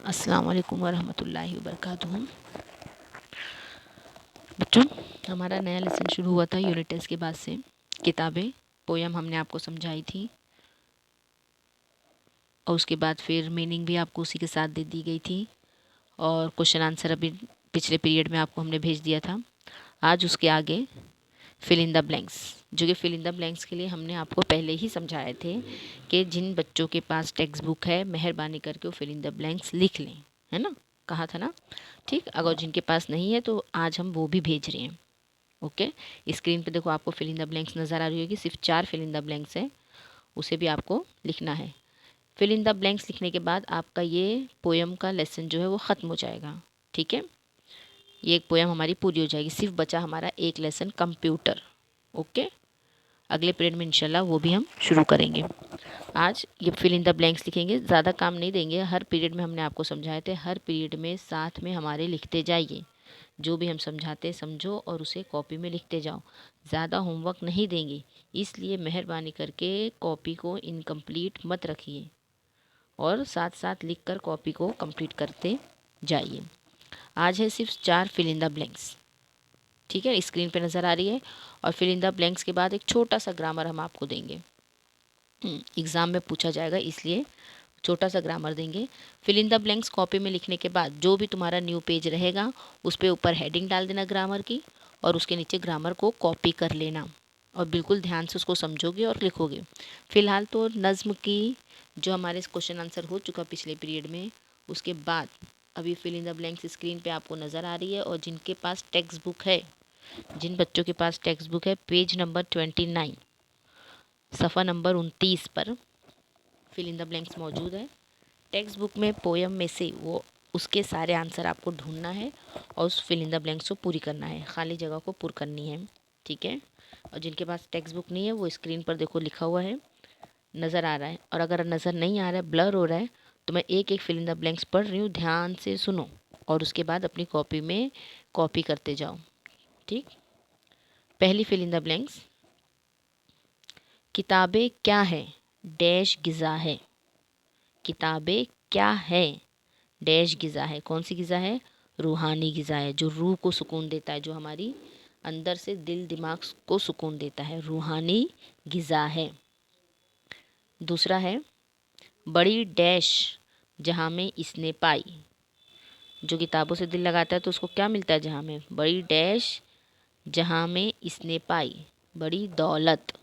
अस्सलाम वालेकुम वरहमतुल्लाहि वबरकातुहू। बच्चों, हमारा नया लेसन शुरू हुआ था यूनिट टेस्ट के बाद से। किताबें पोयम हमने आपको समझाई थी और उसके बाद फिर मीनिंग भी आपको उसी के साथ दे दी गई थी और क्वेश्चन आंसर अभी पिछले पीरियड में आपको हमने भेज दिया था। आज उसके आगे फिल इन द ब्लैंक्स, जो कि फिल इन द ब्लैंक्स के लिए हमने आपको पहले ही समझाए थे कि जिन बच्चों के पास टेक्स्ट बुक है मेहरबानी करके वो फिल इन द ब्लैंक्स लिख लें, है ना, कहा था ना। ठीक, अगर जिनके पास नहीं है तो आज हम वो भी भेज रहे हैं। ओके, स्क्रीन पे देखो आपको फिल इन द ब्लैंक्स नज़र आ रही होगी, सिर्फ 4 फिल इन द ब्लैंक्स है, उसे भी आपको लिखना है। फिल इन द ब्लैंक्स लिखने के बाद आपका ये पोएम का लेसन जो है वो ख़त्म हो जाएगा। ठीक है, ये एक पोएम हमारी पूरी हो जाएगी, सिर्फ बचा हमारा एक लेसन कंप्यूटर। ओके, अगले पीरियड में इंशाल्लाह वो भी हम शुरू करेंगे। आज ये फिल इन द ब्लैंक्स लिखेंगे, ज़्यादा काम नहीं देंगे। हर पीरियड में हमने आपको समझाए थे, हर पीरियड में साथ में हमारे लिखते जाइए। जो भी हम समझाते समझो और उसे कॉपी में लिखते जाओ। ज़्यादा होमवर्क नहीं देंगे, इसलिए मेहरबानी करके कॉपी को इनकम्प्लीट मत रखिए और साथ साथ लिख कर कॉपी को कंप्लीट करते जाइए। आज है सिर्फ 4 फिल इन द ब्लैंक्स। ठीक है, स्क्रीन पे नज़र आ रही है। और फिल इन द ब्लैंक्स के बाद एक छोटा सा ग्रामर हम आपको देंगे, एग्ज़ाम में पूछा जाएगा, इसलिए छोटा सा ग्रामर देंगे। Fill in the blanks copy में लिखने के बाद जो भी तुम्हारा न्यू पेज रहेगा उस पर ऊपर हेडिंग डाल देना ग्रामर की और उसके नीचे ग्रामर को कॉपी कर लेना और बिल्कुल ध्यान से उसको समझोगे और लिखोगे। फ़िलहाल तो नज़्म की जो हमारे क्वेश्चन आंसर हो चुका पिछले पीरियड में, उसके बाद अभी fill in the blanks screen पे आपको नज़र आ रही है। और जिनके पास टेक्स्ट बुक है, जिन बच्चों के पास टेक्स्ट बुक है, पेज नंबर 29 सफ़ा नंबर 29 पर फिल इन द ब्लैंक्स मौजूद है। टेक्स्ट बुक में पोयम में से वो उसके सारे आंसर आपको ढूंढना है और उस फिल इन द ब्लैंक्स को पूरी करना है, खाली जगह को पुर करनी है। ठीक है, और जिनके पास टेक्स्ट बुक नहीं है वो स्क्रीन पर देखो लिखा हुआ है, नज़र आ रहा है। और अगर नज़र नहीं आ रहा है, ब्लर हो रहा है, तो मैं एक एक फिल इन द ब्लैंक्स पढ़ रही हूँ, ध्यान से सुनो और उसके बाद अपनी कॉपी में कॉपी करते जाओ। ठीक, पहली फिल इन द ब्लैंक्स, किताबें क्या है डैश गिज़ा है। किताबें क्या है डैश गिज़ा है। कौन सी गिज़ा है? रूहानी गिज़ा है, जो रूह को सुकून देता है, जो हमारी अंदर से दिल दिमाग को सुकून देता है, रूहानी गिज़ा है। दूसरा है, बड़ी डैश जहाँ में इसने पाई। जो किताबों से दिल लगाता है तो उसको क्या मिलता है जहाँ में? बड़ी डैश जहाँ में इसने पाई, बड़ी दौलत।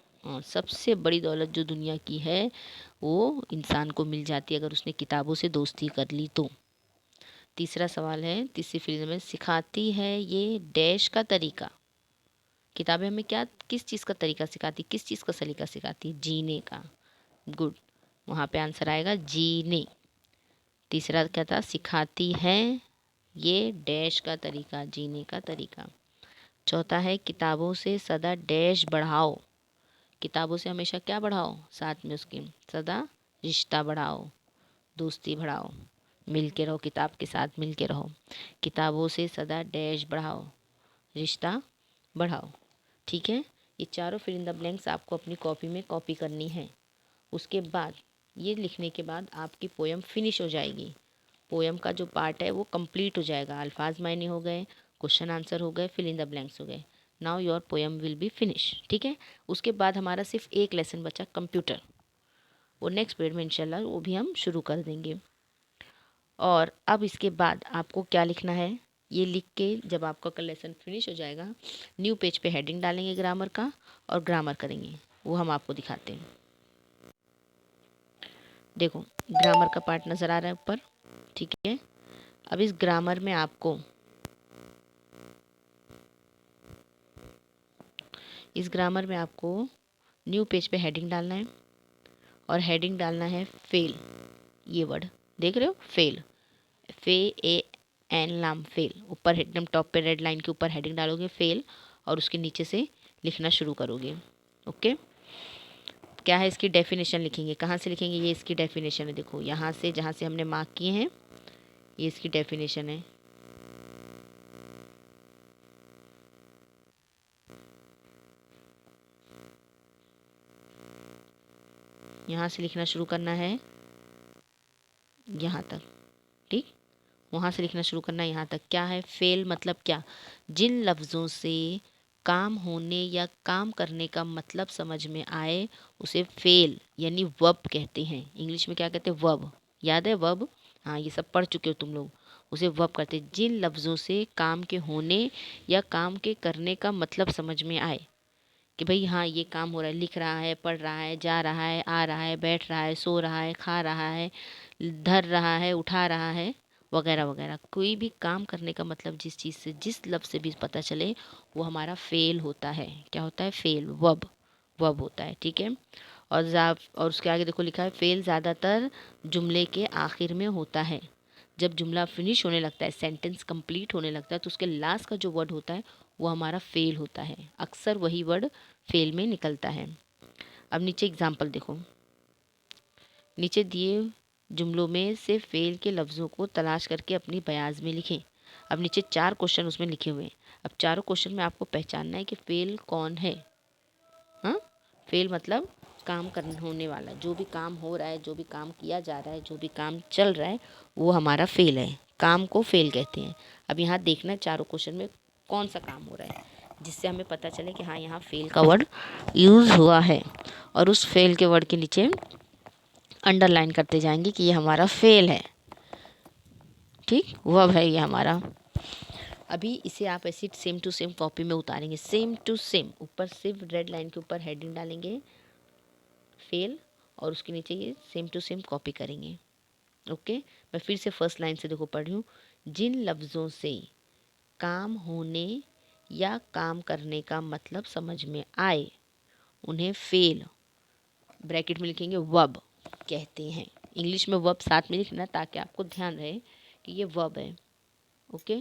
सबसे बड़ी दौलत जो दुनिया की है वो इंसान को मिल जाती है अगर उसने किताबों से दोस्ती कर ली तो। तीसरा सवाल है, तीसरी फिल्म में, सिखाती है ये डैश का तरीका। किताबें हमें क्या, किस चीज़ का तरीका सिखाती, किस चीज़ का सलीका सिखाती? जीने का। गुड, वहाँ पे आंसर आएगा जीने। तीसरा क्या था? सिखाती है ये डैश का तरीका, जीने का तरीका। चौथा है, किताबों से सदा डैश बढ़ाओ। किताबों से हमेशा क्या बढ़ाओ? साथ में उसके सदा रिश्ता बढ़ाओ, दोस्ती बढ़ाओ, मिल के रहो, किताब के साथ मिल के रहो। किताबों से सदा डैश बढ़ाओ, रिश्ता बढ़ाओ। ठीक है, ये चारों फिल इन द ब्लैंक्स आपको अपनी कॉपी में कॉपी करनी है। उसके बाद ये लिखने के बाद आपकी पोयम फिनिश हो जाएगी। पोयम का जो पार्ट है वो कंप्लीट हो जाएगा। अल्फाज मायने हो गए, क्वेश्चन आंसर हो गए, फिल इन द ब्लैंक्स हो गए। Now your poem will be finish. ठीक है, उसके बाद हमारा सिर्फ एक लेसन बचा, कंप्यूटर। वो नेक्स्ट पीरियड में इंशाल्लाह वो भी हम शुरू कर देंगे। और अब इसके बाद आपको क्या लिखना है, ये लिख के जब आपका कल लेसन फिनिश हो जाएगा, न्यू पेज पे हेडिंग डालेंगे ग्रामर का और ग्रामर करेंगे, वो हम आपको दिखाते हैं। देखो, ग्रामर का पार्ट नज़र आ रहा है ऊपर। ठीक है, अब इस ग्रामर में आपको, इस ग्रामर में आपको न्यू पेज पे हेडिंग डालना है और हेडिंग डालना है फेल। ये वर्ड देख रहे हो, फेल, फे ए एन लाम, फेल। ऊपर एकदम टॉप पे रेड लाइन के ऊपर हेडिंग डालोगे फेल और उसके नीचे से लिखना शुरू करोगे। ओके, क्या है इसकी डेफिनेशन लिखेंगे। कहाँ से लिखेंगे? ये इसकी डेफिनेशन है, देखो यहाँ से, जहाँ से हमने मार्क किए हैं, ये इसकी डेफिनेशन है। यहाँ से लिखना शुरू करना है यहाँ तक। ठीक, वहाँ से लिखना शुरू करना यहाँ तक। क्या है फेल मतलब क्या? जिन लफ्ज़ों से काम होने या काम करने का मतलब समझ में आए उसे फेल यानी वर्ब कहते हैं। इंग्लिश में क्या कहते हैं? वर्ब। याद है वर्ब? हाँ, ये सब पढ़ चुके हो तुम लोग। उसे वर्ब कहते हैं। जिन लफ्ज़ों से काम के होने या काम के करने का मतलब समझ में आए कि भाई हाँ ये काम हो रहा है, लिख रहा है, पढ़ रहा है, जा रहा है, आ रहा है, बैठ रहा है, सो रहा है, खा रहा है, धर रहा है, उठा रहा है, वगैरह वगैरह। कोई भी काम करने का मतलब जिस चीज़ से, जिस लफ्ज़ से भी पता चले वो हमारा फेल होता है। क्या होता है? फेल, वर्ब, वर्ब होता है। ठीक है। और उसके आगे देखो लिखा है फेल ज़्यादातर जुमले के आखिर में होता है। जब जुमला फिनिश होने लगता है, सेंटेंस कंप्लीट होने लगता है, तो उसके लास्ट का जो वर्ड होता है वो हमारा फेल होता है। अक्सर वही वर्ड फेल में निकलता है। अब नीचे एग्जाम्पल देखो। नीचे दिए जुमलों में से फेल के लफ्ज़ों को तलाश करके अपनी बयाज में लिखें। अब नीचे 4 क्वेश्चन उसमें लिखे हुए हैं। अब चारों क्वेश्चन में आपको पहचानना है कि फेल कौन है। हाँ, फेल मतलब काम करने होने वाला, जो भी काम हो रहा है, जो भी काम किया जा रहा है, जो भी काम चल रहा है, वो हमारा फेल है। काम को फेल कहते हैं। अब यहाँ देखना चारों क्वेश्चन में कौन सा काम हो रहा है, जिससे हमें पता चले कि हाँ यहाँ फेल का वर्ड यूज़ हुआ है। और उस फेल के वर्ड के नीचे अंडरलाइन करते जाएंगे कि ये हमारा फेल है। ठीक, वर्ब है ये हमारा। अभी इसे आप ऐसी सेम टू सेम कॉपी में उतारेंगे, सेम टू सेम। ऊपर सिर्फ रेड लाइन के ऊपर हेडिंग डालेंगे फेल, और उसके नीचे ये सेम टू सेम कॉपी करेंगे। ओके, मैं फिर से फर्स्ट लाइन से देखो पढ़ रही हूँ। जिन लफ्ज़ों से काम होने या काम करने का मतलब समझ में आए उन्हें फेल, ब्रैकेट में लिखेंगे वर्ब कहते हैं। इंग्लिश में वर्ब साथ में लिखना ताकि आपको ध्यान रहे कि ये वर्ब है। ओके,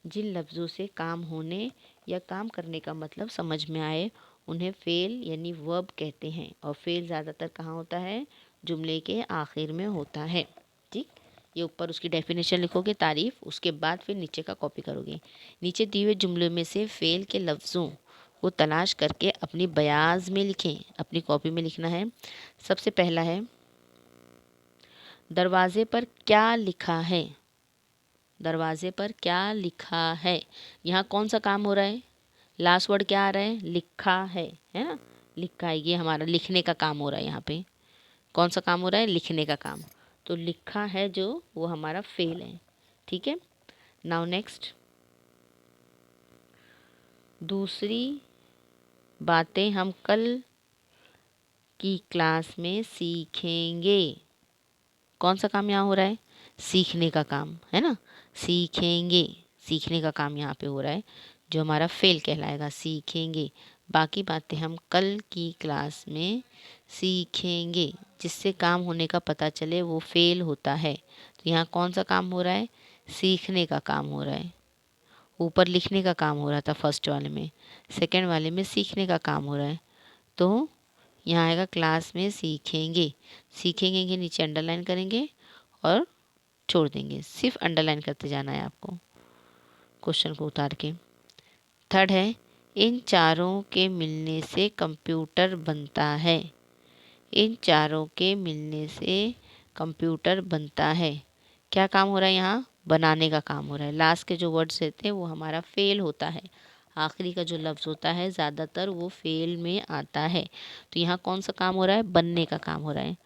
जिन लफ्ज़ों से काम होने या काम करने का मतलब समझ में आए उन्हें फेल यानी वर्ब कहते हैं। और फेल ज़्यादातर कहाँ होता है? जुमले के आखिर में होता है। ठीक, ये ऊपर उसकी डेफिनेशन लिखोगे, तारीफ, उसके बाद फिर नीचे का कॉपी करोगे। नीचे दिए हुए जुमले में से फेल के लफ्ज़ों को तलाश करके अपनी बयाज में लिखें। अपनी कॉपी में लिखना है। सबसे पहला है दरवाजे पर क्या लिखा है? दरवाजे पर क्या लिखा है? यहाँ कौन सा काम हो रहा है? लास्ट वर्ड क्या आ रहा है? लिखा है ना? लिखा है, ये हमारा लिखने का काम हो रहा है। यहाँ पे कौन सा काम हो रहा है? लिखने का काम। तो लिखा है जो, वो हमारा फेल है। ठीक है। नाउ नेक्स्ट, दूसरी बातें हम कल की क्लास में सीखेंगे। कौन सा काम यहाँ हो रहा है? सीखने का काम, है ना? सीखेंगे, सीखने का काम यहाँ पे हो रहा है, जो हमारा फेल कहलाएगा। सीखेंगे, बाकी बातें हम कल की क्लास में सीखेंगे। जिससे काम होने का पता चले वो फेल होता है। तो यहाँ कौन सा काम हो रहा है? सीखने का काम हो रहा है। ऊपर लिखने का काम हो रहा था फर्स्ट वाले में, सेकंड वाले में सीखने का काम हो रहा है। तो यहाँ आएगा क्लास में सीखेंगे। सीखेंगे के नीचे अंडरलाइन करेंगे और छोड़ देंगे। सिर्फ अंडरलाइन करते जाना है आपको क्वेश्चन को उतार के। थर्ड है इन चारों के मिलने से कंप्यूटर बनता है। इन चारों के मिलने से कंप्यूटर बनता है। क्या काम हो रहा है यहाँ? बनाने का काम हो रहा है। लास्ट के जो वर्ड्स रहते हैं वो हमारा फेल होता है। आखिरी का जो लफ्ज़ होता है ज़्यादातर वो फेल में आता है। तो यहाँ कौन सा काम हो रहा है? बनने का काम हो रहा है।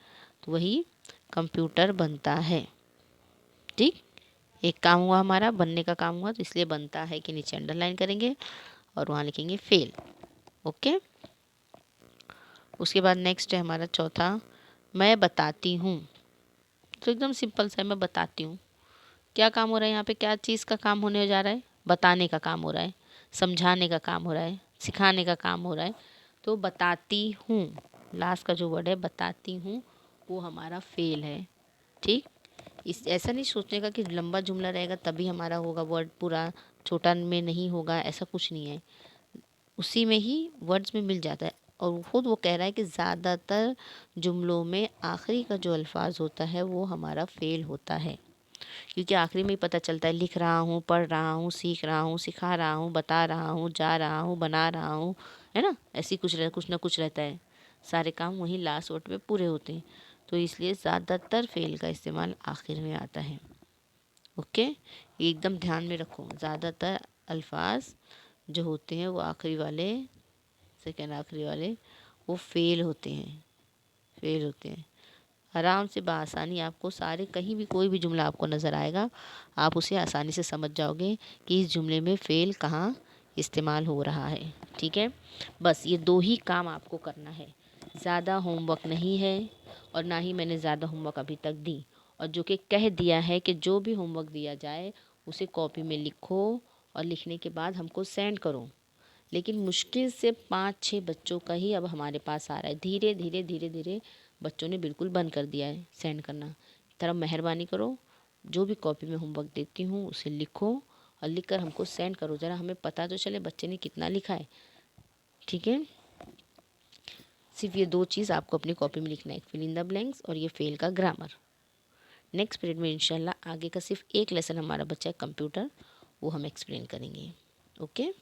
तो वही कंप्यूटर बनता है। ठीक, एक काम हुआ हमारा, बनने का काम हुआ, तो इसलिए बनता है कि नीचे अंडरलाइन करेंगे और वहाँ लिखेंगे फेल। ओके, उसके बाद नेक्स्ट है हमारा चौथा, मैं बताती हूँ। तो एकदम सिंपल सा है, मैं बताती हूँ। क्या काम हो रहा है यहाँ पे? क्या चीज़ का काम होने जा रहा है? बताने का काम हो रहा है, समझाने का काम हो रहा है, सिखाने का काम हो रहा है। तो बताती हूँ, लास्ट का जो वर्ड है बताती हूँ, वो हमारा फेल है। ठीक, इस ऐसा नहीं सोचने का कि लंबा जुमला रहेगा तभी हमारा होगा वर्ड, पूरा छोटा में नहीं होगा, ऐसा कुछ नहीं है। उसी में ही वर्ड्स में मिल जाता है। और खुद वो कह रहा है कि ज़्यादातर जुमलों में आखिरी का जो अल्फाज होता है वो हमारा फेल होता है, क्योंकि आखिरी में ही पता चलता है लिख रहा हूँ, पढ़ रहा हूँ, सीख रहा हूँ, सिखा रहा हूँ, बता रहा हूँ, जा रहा हूँ, बना रहा हूँ, है ना? ऐसी कुछ ना कुछ रहता है। सारे काम वहीं लास्ट वर्ड पे पूरे होते हैं। तो इसलिए ज़्यादातर फेल का इस्तेमाल आखिर में आता है। ओके, एकदम ध्यान में रखो, ज़्यादातर अल्फाज जो होते हैं वो आखिरी वाले, सेकंड आखिरी वाले, वो फेल होते हैं, फेल होते हैं। आराम से बआसानी आपको सारे, कहीं भी कोई भी जुमला आपको नज़र आएगा, आप उसे आसानी से समझ जाओगे कि इस जुमले में फ़ेल कहाँ इस्तेमाल हो रहा है। ठीक है, बस ये 2 ही काम आपको करना है, ज़्यादा होमवर्क नहीं है और ना ही मैंने ज़्यादा होमवर्क अभी तक दी। और जो कि कह दिया है कि जो भी होमवर्क दिया जाए उसे कॉपी में लिखो और लिखने के बाद हमको सेंड करो। लेकिन मुश्किल से 5-6 बच्चों का ही अब हमारे पास आ रहा है। धीरे धीरे धीरे धीरे बच्चों ने बिल्कुल बंद कर दिया है सेंड करना। तरह मेहरबानी करो, जो भी कॉपी में होमवर्क देती हूँ उसे लिखो और लिखकर हमको सेंड करो, ज़रा हमें पता तो चले बच्चे ने कितना लिखा है। ठीक है, सिर्फ ये 2 चीज़ आपको अपनी कॉपी में लिखना है, फिल इन द ब्लैंक्स और ये फेल का ग्रामर। नेक्स्ट पीरियड में इंशाल्लाह आगे का सिर्फ एक लेसन हमारा बच्चा है कंप्यूटर, वो हम एक्सप्लेन करेंगे। ओके।